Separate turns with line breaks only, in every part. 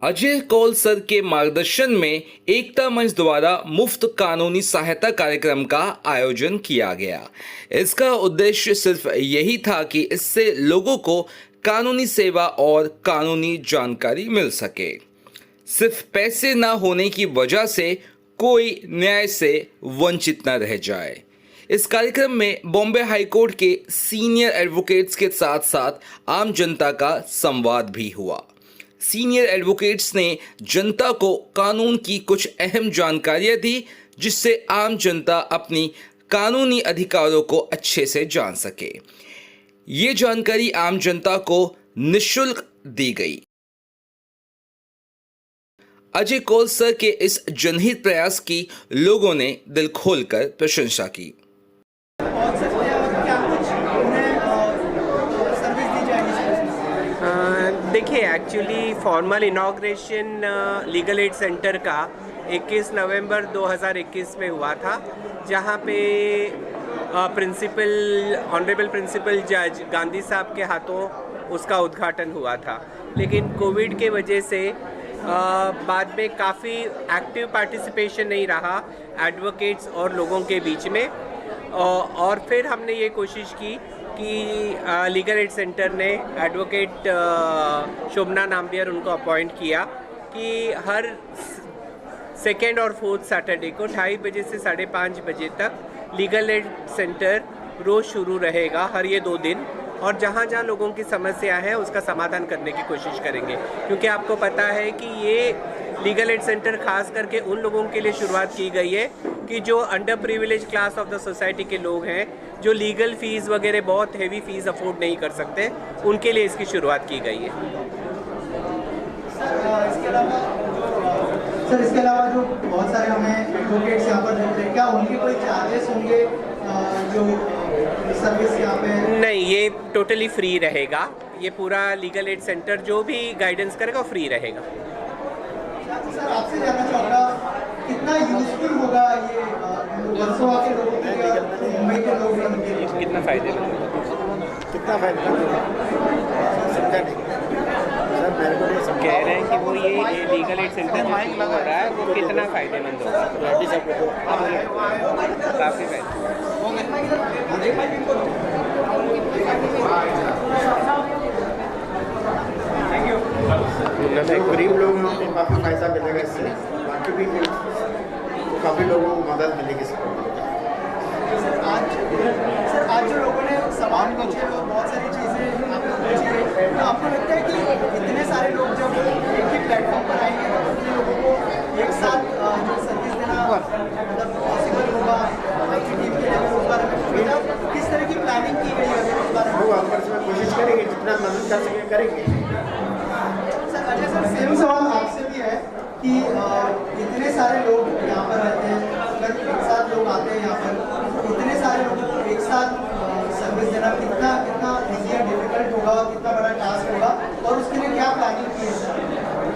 Ajay Kaul sir के मार्गदर्शन में एकता मंच द्वारा मुफ्त कानूनी सहायता कार्यक्रम का आयोजन किया गया। इसका उद्देश्य सिर्फ यही था कि इससे लोगों को कानूनी सेवा और कानूनी जानकारी मिल सके। सिर्फ पैसे न होने की वजह से कोई न्याय से वंचित न रह जाए। इस कार्यक्रम में बॉम्बे हाईकोर्ट के सीनियर एडवोकेट्स के साथ साथ आम जनता का संवाद भी हुआ। सीनियर एडवोकेट्स ने जनता को कानून की कुछ अहम जानकारियां दी, जिससे आम जनता अपनी कानूनी अधिकारों को अच्छे से जान सके। ये जानकारी आम जनता को निःशुल्क दी गई। अजय कौल सर के इस जनहित प्रयास की लोगों ने दिल खोलकर प्रशंसा की।
देखिए, actually formal inauguration legal aid centre का 21 नवंबर 2021 में हुआ था, जहां पे ऑनरेबल प्रिंसिपल जज गांधी साहब के हाथों उसका उद्घाटन हुआ था। लेकिन कोविड के वजह से बाद में काफ़ी एक्टिव पार्टिसिपेशन नहीं रहा एडवोकेट्स और लोगों के बीच में, और फिर हमने ये कोशिश की कि लीगल एड सेंटर ने एडवोकेट शोभना नाम्बियर उनको अपॉइंट किया कि हर सेकेंड और फोर्थ सैटरडे को 2:30 बजे से 5:30 बजे तक लीगल एड सेंटर रोज़ शुरू रहेगा, हर ये 2 दिन, और जहाँ जहाँ लोगों की समस्या है उसका समाधान करने की कोशिश करेंगे। क्योंकि आपको पता है कि ये लीगल एड सेंटर खास करके उन लोगों के लिए शुरुआत की गई है कि जो under privilege class of the society के लोग हैं, जो लीगल फ़ीस वगैरह बहुत हेवी फ़ीस अफोर्ड नहीं कर सकते, उनके लिए इसकी शुरुआत की गई है।
सर, इसके अलावा जो बहुत सारे हमें एडवोकेट्स यहाँ पर मिलते हैं, क्या उनके कोई चार्जेस होंगे जो सर्विस यहाँ पे?
नहीं, ये टोटली फ्री रहेगा। ये पूरा लीगल एड सेंटर जो भी गाइडेंस करेगा फ्री रहेगा।
सर, आपसे जानना चाहूँगा कितना यूजफुल होगा ये वर्सोवा के लोगों के लिए, मुंबई के लोगों के लिए?
कितना फ़ायदेमंद होगा?
कितना फायदेमंद समझा नहीं सर, मेरे को नहीं समझा।
कह रहे हैं कि वो ये लीगल एड सेंटर जो शुरू हो रहा है वो कितना फ़ायदेमंद होगा? काफ़ी
गरीब लोगों को काफ़ी फायदा मिलेगा इससे, बाकी भी काफ़ी लोगों को मदद मिलेगी इसको।
सर, आज जो लोगों ने सामान पूछे और बहुत सारी चीज़ें आपको पूछी, तो आपको लगता है कि इतने सारे लोग जब एक ही प्लेटफॉर्म पर आएंगे तो उतने लोगों को एक साथ जो सर्विस देना मतलब पॉसिबल होगा? आपकी टीम के लिए उस बारे में बेटा किस तरह की प्लानिंग की गई है उस बारे में?
वो आपस में कोशिश करेंगे, जितना मदद कर सके करेंगे।
सर, अजय सर, सेम सवाल आपसे भी है कि इतने सारे लोग यहाँ पर रहते हैं, अगर एक साथ लोग आते हैं यहाँ पर, इतने सारे लोगों को एक साथ सर्विस देना कितना ईजी या डिफिकल्ट होगा, कितना बड़ा टास्क होगा, और उसके लिए क्या प्लानिंग की है सर?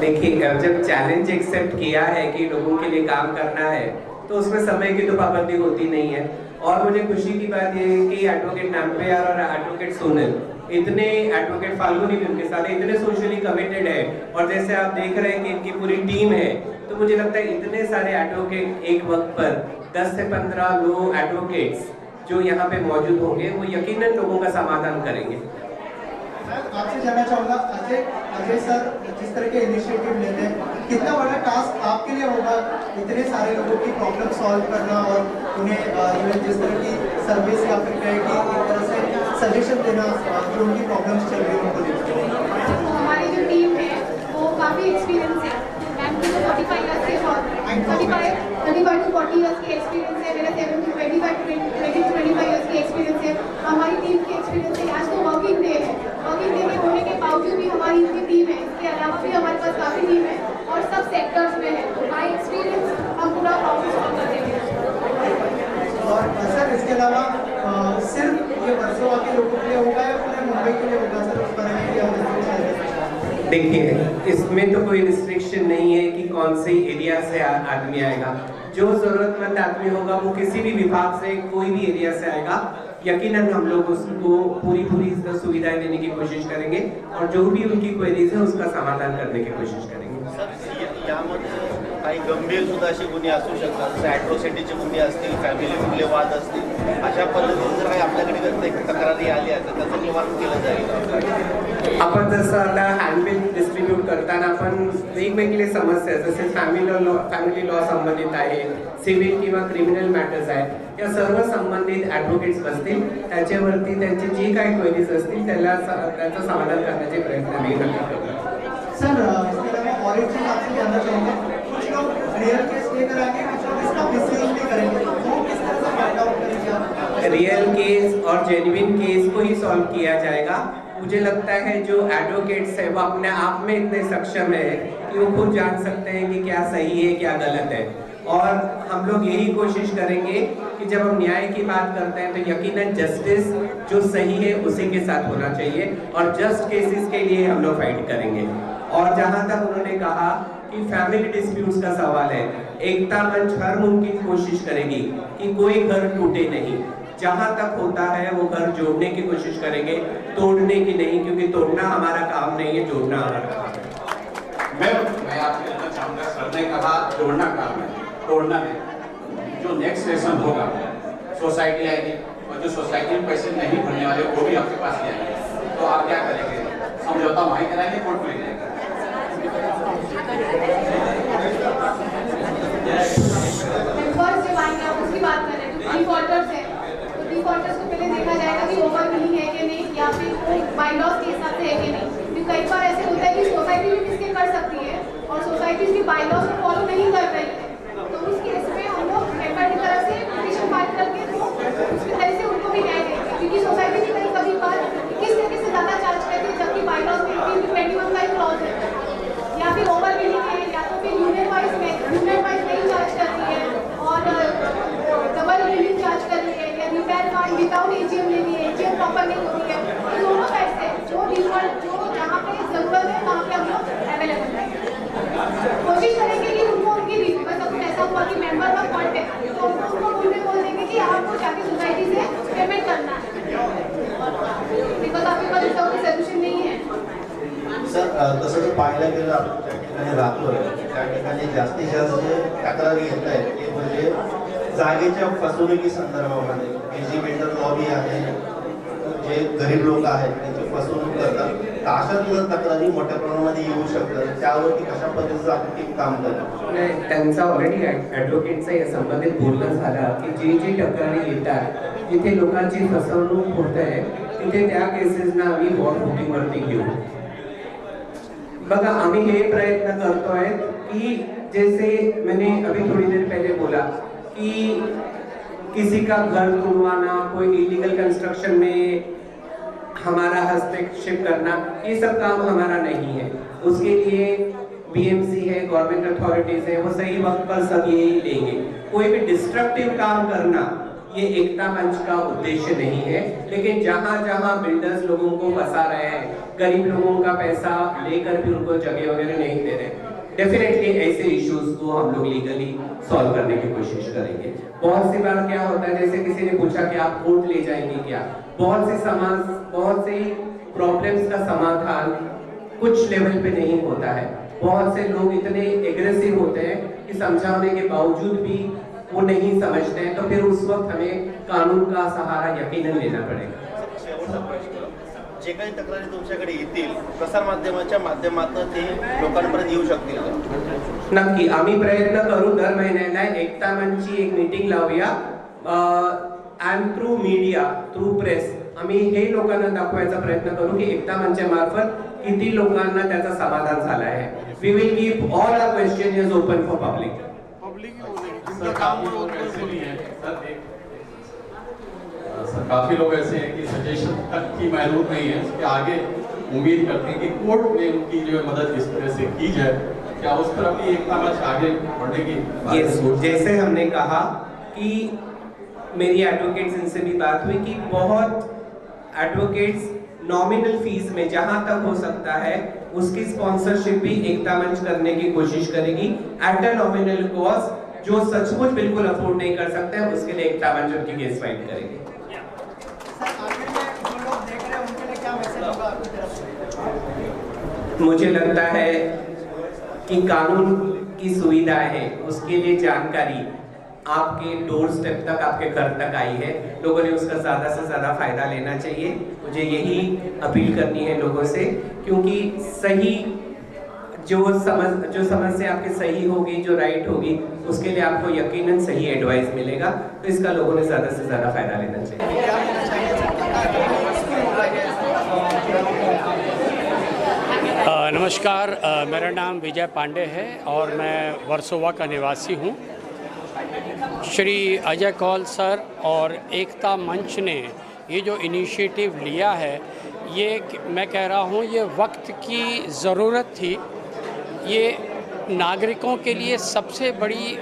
देखिए, अब जब चैलेंज एक्सेप्ट किया है कि लोगों के लिए काम करना है, तो उसमें समय की तो पाबंदी होती नहीं है। और मुझे खुशी की बात यह है कि एडवोकेट नाम्बियर और एडवोकेट सोनल, इतने एडवोकेट फाल्गुनी भी उनके साथ इतने सोशली कमिटेड है, और जैसे आप देख रहे हैं कि इनकी पूरी टीम है, तो मुझे लगता है इतने सारे एडवोकेट एक वक्त पर 10 से 15 लोग एडवोकेट्स जो यहाँ पे मौजूद होंगे, वो यकीनन लोगों का समाधान करेंगे।
आपसे जानना चाहूँगा अजय सर, जिस तरह के इनिशिएटिव लेते हैं, कितना बड़ा टास्क आपके लिए होगा इतने सारे लोगों की प्रॉब्लम सॉल्व करना और उन्हें जिस तरह की सर्विस या फिर कहे कि एक तरह से सजेशन देना जो उनकी प्रॉब्लम्स चल रही है उनको देखते?
हमारी जो टीम है वो काफ़ी एक्सपीरियंस है। मैम की 45 ईयर्स के और 35 to 40 ईयर्स की एक्सपीरियंस है, मेरा 25 ईयर्स की एक्सपीरियंस है। हमारी टीम की एक्सपीरियंस है। आज तो वर्किंग डे है, वर्किंग डे के होने के बावजूद भी हमारी इतनी टीम है, इसके अलावा भी हमारे पास काफ़ी टीम है और सब सेक्टर्स में है। तो बाई एक्सपीरियंस हम पूरा प्रॉब्लम सॉल्व कर देंगे।
और सर, इसके अलावा सिर्फ ये वर्सोवा के लोगों के लिए होगा या पूरे मुंबई के लिए होगा सर? उस बारे में क्या बताना?
देखिए, इसमें तो कोई रिस्ट्रिक्शन नहीं है कि कौन से एरिया से आदमी आएगा। जो ज़रूरतमंद आदमी होगा वो किसी भी विभाग से, कोई भी एरिया से आएगा, यकीनन हम लोग उसको पूरी सुविधाएं देने की कोशिश करेंगे और जो भी उनकी क्वेरीज है उसका समाधान करने की कोशिश करेंगे।
सर यामध्ये काही गंभीर सुद्धा अशी गुन्हे असू शकतात, जसं ॲट्रॉसिटीचे गुन्हे असतील, फॅमिलीमधले वाद असतील, अशा पद्धतीने जर काही आपल्याकडे तक्रारी आल्या तर त्याचं निवारण केलं जाईल।
आपण जसं आता हँडबिल डिस्ट्रीब्यूट करताना आपण वेगवेगळे समस्या जसे फॅमिली लॉ संबंधित आहे, सिव्हिल किंवा क्रिमिनल मॅटर्स आहेत, या सर्व संबंधित ॲडव्होकेट्स बसतील, त्याच्यावरती त्यांची जी काही क्वेरीज असतील त्याचं समाधान करण्याचे प्रयत्न आम्ही नक्की करू।
सर इसके अलावा और एक चीज आपसे जानना चाहूँगा, कुछ लोग रियल केस लेकर आएंगे, कुछ लोग इसका मिसयूज भी करेंगे, वो किस तरह से फाइंड आउट करेंगे आप?
रियल केस और जेन्युइन केस को ही सॉल्व किया जाएगा। मुझे लगता है जो एडवोकेट्स है वो अपने आप में इतने सक्षम है कि वो खुद जान सकते हैं कि क्या सही है क्या गलत है, और हम लोग यही कोशिश करेंगे कि जब हम न्याय की बात करते हैं तो यकीनन जस्टिस जो सही है उसी के साथ होना चाहिए और जस्ट केसेस के लिए हम लोग फाइट करेंगे। और जहां तक उन्होंने कहा कि फैमिली डिस्प्यूट्स का सवाल है, एकता मंच हर मुमकिन कोशिश करेगी कि कोई घर टूटे नहीं, जहां तक होता है वो घर जोड़ने की कोशिश करेंगे, तोड़ने की नहीं, क्योंकि तोड़ना हमारा काम नहीं है, जोड़ना हमारा काम है।
मैं आपसे कहना चाहूँगा, सर ने कहा जोड़ना काम है, तोड़ना नहीं। जो नेक्स्ट सेशन होगा सोसाइटी आएगी और जो सोसाइटी में पैसे नहीं भरने वाले वो भी आपके पास ले आएंगे, तो आप क्या करेंगे? समझौता वहीं कराएंगे, कोर्ट में ले जाएंगे।
मेंबर्स जब आएंगे आप उसकी बात कर रहे हैं, जो डिफॉल्टर्स है तो डिफॉल्टर्स को पहले देखा जाएगा कि ओवर बिलिंग है कि नहीं, या फिर वो बायलॉज के हिसाब से है कि नहीं, क्योंकि कई बार ऐसे होता है कि सोसाइटी भी मिस्टेक कर सकती है और सोसाइटी भी बायलॉज को फॉलो नहीं कर रही है, तो उस केस में हम लोग मेंबर की तरफ से पिटीशन फाइल करके तो उसकी तरह से उनको भी न्याय देंगे, क्योंकि सोसाइटी भी कभी बार किस तरीके से ज़्यादा चार्ज करती है, जबकि बायलॉज में 18-21 का एक क्लॉज है, या फिर ओवर बिलिंग है, या तो फिर यूनिट वाइज नहीं चार्ज करती है और डबल बिलिंग चार्ज कर रही है, या रिपेयर फंड विदाउट एजीएम ले रही है, एजीएम प्रॉपर नहीं होती है, तो दोनों साइड से जो डिफॉल्ट जो जहाँ पे जरूरत है वहाँ पे हम लोग अवेलेबल रहेंगे, कोशिश करेंगे कि उनको उनकी बस अगर ऐसा हुआ कि मेंबर का फंड है तो उनको बोल देंगे कि आपको जाके सोसाइटी से पेमेंट करना है, बिकॉज आपके पास इसका कोई सोल्यूशन नहीं है।
सर तसं जर पाहायला गेलं आपण ज्या ठिकाणी राहतोय त्या ठिकाणी जास्तीत जास्त जे तक्रारी येत आहेत ते म्हणजे जागेच्या फसवणुकी संदर्भामध्ये जी बिल्डर लॉबी आहे, जे गरीब लोक आहेत त्यांची फसवणूक करतात, तर अशा तक्रारी मोठ्या प्रमाणामध्ये येऊ शकतात, त्यावरती कशा पद्धतीचं आपण टीम काम करतो?
त्यांचा ऑलरेडी ॲडव्होकेटचा या संबंधित बोलणं झालं की जी तक्रारी येतात जिथे लोकांची फसवणूक होत आहे तिथे त्या केसेसना आम्ही वॉट बुकिंगवरती घेऊ। बघा आम्ही हे प्रयत्न करतोय कि जैसे मैंने अभी थोड़ी देर पहले बोला कि किसी का घर तोड़वाना, कोई इलीगल कंस्ट्रक्शन में हमारा हस्तक्षेप करना, ये सब काम हमारा नहीं है। उसके लिए बीएमसी है, गवर्नमेंट अथॉरिटीज है, वो सही वक्त पर सब यही लेंगे। कोई भी डिस्ट्रक्टिव काम करना ये एकता मंच का उद्देश्य नहीं है, लेकिन जहाँ जहाँ बिल्डर्स लोगों को फंसा रहे हैं, गरीब लोगों का पैसा लेकर भी उनको जगह वगैरह नहीं दे रहे, डेफिनेटली ऐसे इश्यूज को हम लोग लीगली सॉल्व करने की कोशिश करेंगे। बहुत सी बार क्या होता है, जैसे किसी ने पूछा कि आप कोर्ट ले जाएंगे क्या, बहुत सी प्रॉब्लम्स का समाधान कुछ लेवल पे नहीं होता है। बहुत से लोग इतने एग्रेसिव होते हैं कि समझाने के बावजूद भी वो नहीं समझते हैं, तो फिर उस वक्त हमें कानून का सहारा यकीनन लेना पड़ेगा।
शेवटचा प्रश्न, जे काही तक्रारी तुमच्याकडे येतील प्रसार माध्यमाच्या माध्यमातून ते लोकांपर्यंत येऊ शकतील का?
नक्की आम्ही प्रयत्न करू, दर महिन्याला एकता मंचची एक मीटिंग लावूया and through media, through press आम्ही हे लोकांना दाखवायचा प्रयत्न करू की एकता मंचामार्फत किती लोकांना त्याचा समाधान झाला आहे। We will keep all our question is open for public.
काफी लोग ऐसे हैं कि सजेशन तक की महदूद नहीं है, उसके आगे उम्मीद करते हैं कि कोर्ट में उनकी जो मदद इस तरह से की जाए, क्या उस तरफ भी एकता मंच आगे बढ़ने की
जैसे हमने कहा कि मेरी एडवोकेट्स इनसे भी बात हुई कि बहुत एडवोकेट्स नॉमिनल फीस में जहां तक हो सकता है उसकी स्पॉन्सरशिप भी एकता मंच करने की कोशिश करेगी एट अ नॉमिनल कॉस्ट। जो सचमुच बिल्कुल अफोर्ड नहीं कर सकते हैं उसके लिए एकता मंच उनकी केस फाइट करेगी। मुझे लगता है कि कानून की सुविधाएं है उसके लिए जानकारी आपके डोर स्टेप तक, आपके घर तक आई है। लोगों ने उसका ज़्यादा से ज़्यादा फ़ायदा लेना चाहिए। मुझे यही अपील करनी है लोगों से, क्योंकि सही जो समस्या आपकी सही होगी, जो राइट होगी, उसके लिए आपको यकीनन सही एडवाइस मिलेगा। तो इसका लोगों ने ज़्यादा से ज़्यादा फ़ायदा लेना चाहिए।
क्या कहना चाहिए सर, कितना peaceful होगा ये
नमस्कार, मेरा नाम विजय पांडे है और मैं वर्सोवा का निवासी हूँ। श्री अजय कौल सर और एकता मंच ने ये जो इनिशिएटिव लिया है, ये मैं कह रहा हूँ ये वक्त की ज़रूरत थी। ये नागरिकों के लिए सबसे बड़ी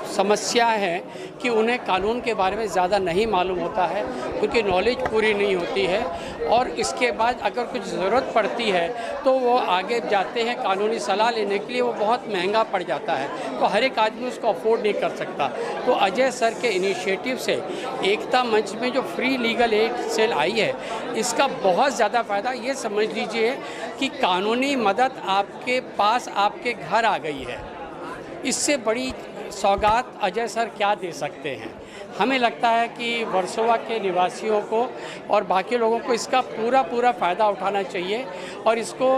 समस्या है कि उन्हें कानून के बारे में ज़्यादा नहीं मालूम होता है, क्योंकि नॉलेज पूरी नहीं होती है, और इसके बाद अगर कुछ ज़रूरत पड़ती है तो वो आगे जाते हैं कानूनी सलाह लेने के लिए, वो बहुत महंगा पड़ जाता है, तो हर एक आदमी उसको अफोर्ड नहीं कर सकता। तो अजय सर के इनिशिएटिव से एकता मंच में जो फ्री लीगल एड सेल आई है, इसका बहुत ज़्यादा फ़ायदा ये समझ लीजिए कि कानूनी मदद आपके पास, आपके घर आ गई है। इससे बड़ी सौगात अजय सर क्या दे सकते हैं। हमें लगता है कि वर्सोवा के निवासियों को और बाकी लोगों को इसका पूरा फ़ायदा उठाना चाहिए और इसको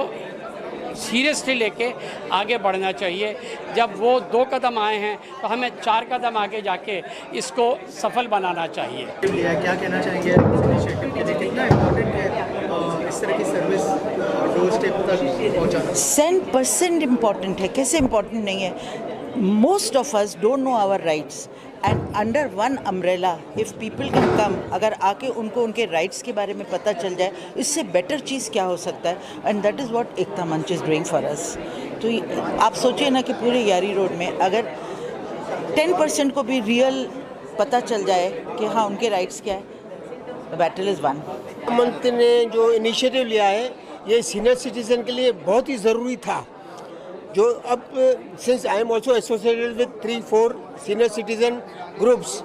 सीरियसली लेके आगे बढ़ना चाहिए। जब वो 2 कदम आए हैं तो हमें 4 कदम आगे जाके इसको सफल बनाना चाहिए।
क्या कहना चाहेंगे इस इनिशिएटिव के लिए, कितना इम्पोर्टेंट है इस तरह की सर्विस डोर स्टेप तक पहुँचाना?
100% इम्पॉर्टेंट है। कैसे इम्पॉर्टेंट नहीं है? Most of us don't know our rights and under one umbrella if people can come, अगर आके उनको उनके राइट्स के बारे में पता चल जाए, इससे बेटर चीज़ क्या हो सकता है? एंड दैट इज़ व्हाट एकता मंच इज़ डूइंग फॉर अस। तो आप सोचिए ना कि पूरे यारी रोड में अगर 10% को भी रियल पता चल जाए कि हाँ उनके राइट्स क्या है, द बैटल इज़ वन।
मंत्री ने जो इनिशिएटिव लिया है, ये सीनियर सिटीजन के लिए बहुत ही ज़रूरी था। जो अब since I am also associated with 3-4 senior citizen groups,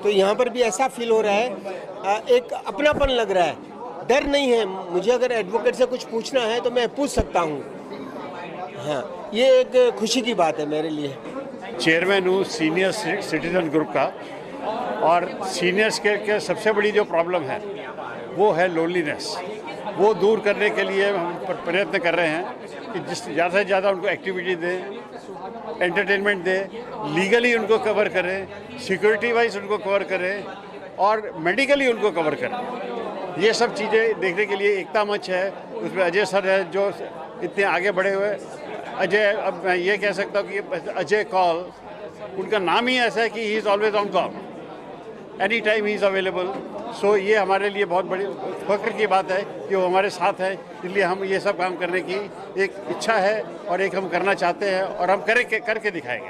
तो यहाँ पर भी ऐसा फील हो रहा है, एक अपनापन लग रहा है, डर नहीं है। मुझे अगर एडवोकेट से कुछ पूछना है तो मैं पूछ सकता हूँ। हाँ, ये एक खुशी की बात है मेरे लिए।
चेयरमैन हूँ सीनियर सिटीजन ग्रुप का, और सीनियर्स के सबसे बड़ी जो प्रॉब्लम है वो है लोनलीनेस। वो दूर करने के लिए हम प्रयत्न कर रहे हैं कि जिस ज़्यादा से ज़्यादा उनको एक्टिविटी दें, एंटरटेनमेंट दें, लीगली उनको कवर करें, सिक्योरिटी वाइज उनको कवर करें और मेडिकली उनको कवर करें। ये सब चीज़ें देखने के लिए एकता मंच है, उसमें अजय सर है जो इतने आगे बढ़े हुए। अजय, अब मैं ये कह सकता हूँ कि अजय कौल, उनका नाम ही ऐसा है कि he is always on call, any time he is available. So ये हमारे लिए बहुत बड़ी फख्र की बात है कि वो हमारे साथ है, इसलिए हम ये सब काम करने की एक इच्छा है और एक हम करना चाहते हैं और हम करके दिखाएंगे।